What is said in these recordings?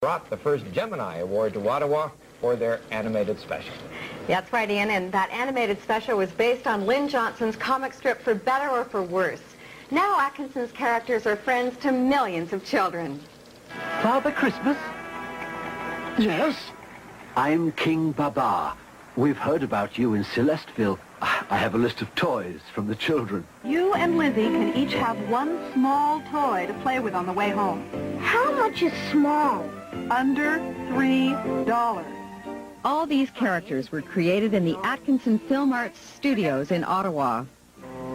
brought the first Gemini Award to Ottawa for their animated special. That's right, Ian, and that animated special was based on Lynn Johnson's comic strip For Better or For Worse. Now Atkinson's characters are friends to millions of children. Father Christmas? Yes? I'm King Babar. We've heard about you in Celesteville. I have a list of toys from the children. You and Lizzie can each have one small toy to play with on the way home. How much is small? Under $3. All these characters were created in the Atkinson Film-Arts studios in Ottawa.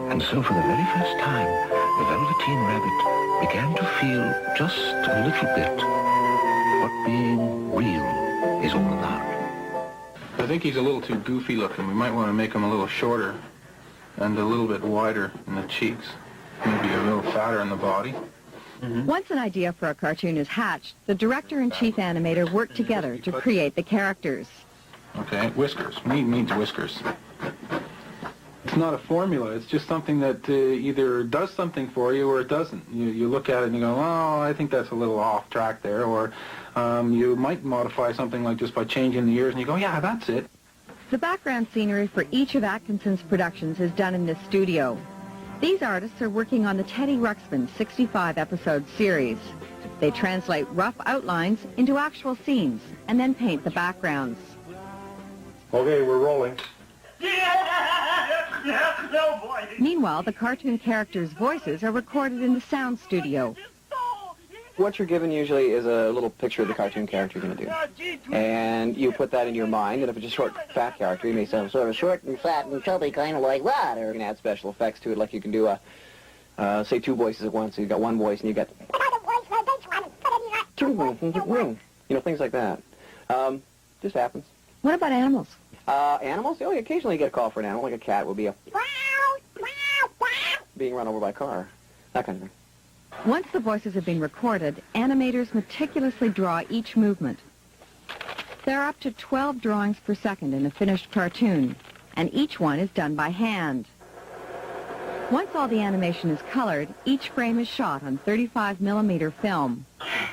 And so for the very first time, the Velveteen Rabbit began to feel just a little bit what being real is all about. I think he's a little too goofy looking. We might want to make him a little shorter and a little bit wider in the cheeks. Maybe a little fatter in the body. Once an idea for a cartoon is hatched, the director and chief animator work together to create the characters. Okay, whiskers. Needs whiskers. It's not a formula. It's just something that either does something for you or it doesn't. You look at it and you go, oh, I think that's a little off track there. Or you might modify something like just by changing the ears and you go, yeah, that's it. The background scenery for each of Atkinson's productions is done in this studio. These artists are working on the Teddy Ruxpin 65-episode series. They translate rough outlines into actual scenes and then paint the backgrounds. Okay, we're rolling. Meanwhile, the cartoon characters' voices are recorded in the sound studio. What you're given usually is a little picture of the cartoon character you're going to do. And you put that in your mind, and if it's a short, fat character, you may say sort of short and fat and chubby, kind of like that. Or you can add special effects to it, like you can do, say, two voices at once. So you've got one voice, and you've got two voices at once. You know, things like that. Just happens. What about animals? Animals? Oh, occasionally you get a call for an animal, like a cat would be a being run over by a car. That kind of thing. Once the voices have been recorded, animators meticulously draw each movement. There are up to 12 drawings per second in a finished cartoon, and each one is done by hand. Once all the animation is colored, each frame is shot on 35mm film.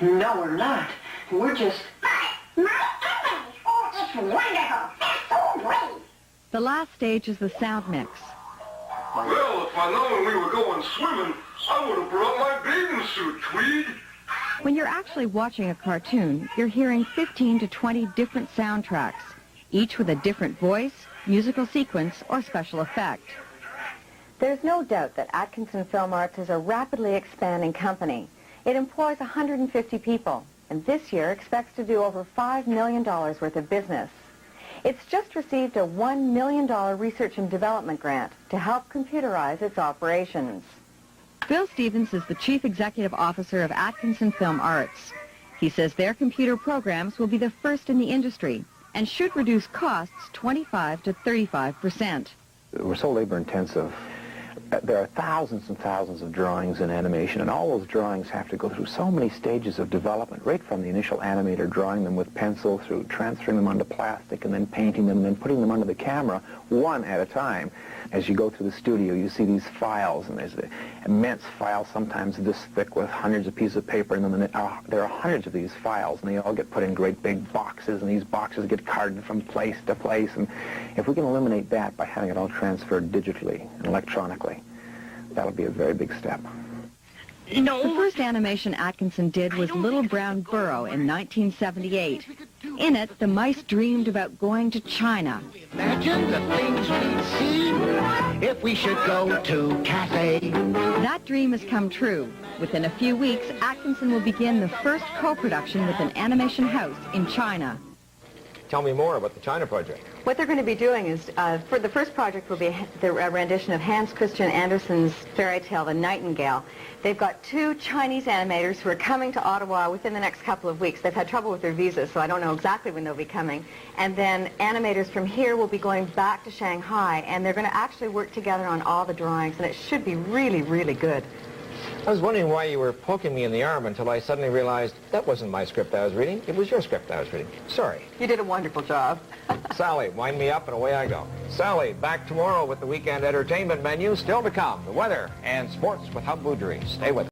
No, we're not. We're just... Oh, it's wonderful. That's so great. The last stage is the sound mix. Well, if I'd known we were going swimming, I would have brought my bathing suit, Tweed. When you're actually watching a cartoon, you're hearing 15 to 20 different soundtracks, each with a different voice, musical sequence, or special effect. There's no doubt that Atkinson Film-Arts is a rapidly expanding company. It employs 150 people, and this year expects to do over $5 million worth of business. It's just received a $1 million research and development grant to help computerize its operations. Bill Stevens is the Chief Executive Officer of Atkinson Film-Arts. He says their computer programs will be the first in the industry and should reduce costs 25 to 35%. We're so labor-intensive. There are thousands and thousands of drawings in animation, and all those drawings have to go through so many stages of development, right from the initial animator drawing them with pencil, through transferring them onto plastic, and then painting them, and then putting them onto the camera, one at a time. As you go through the studio, you see these files, and there's immense files, sometimes this thick with hundreds of pieces of paper, and then there are hundreds of these files, and they all get put in great big boxes, and these boxes get carted from place to place. And if we can eliminate that by having it all transferred digitally and electronically, that'll be a very big step. The first animation Atkinson did was Little Brown Burrow in 1978. In it, the mice dreamed about going to China. Imagine the things we'd see if we should go to Cathay. That dream has come true. Within a few weeks, Atkinson will begin the first co-production with an animation house in China. Tell me more about the China project. What they're going to be doing is, for the first project will be the rendition of Hans Christian Andersen's fairy tale, The Nightingale. They've got two Chinese animators who are coming to Ottawa within the next couple of weeks. They've had trouble with their visas, so I don't know exactly when they'll be coming. And then animators from here will be going back to Shanghai, and they're going to actually work together on all the drawings, and it should be really, really good. I was wondering why you were poking me in the arm until I suddenly realized that wasn't my script I was reading. It was your script I was reading. Sorry. You did a wonderful job. Sally, wind me up and away I go. Sally, back tomorrow with the weekend entertainment menu still to come. The weather and sports with Hub Boudry. Stay with us.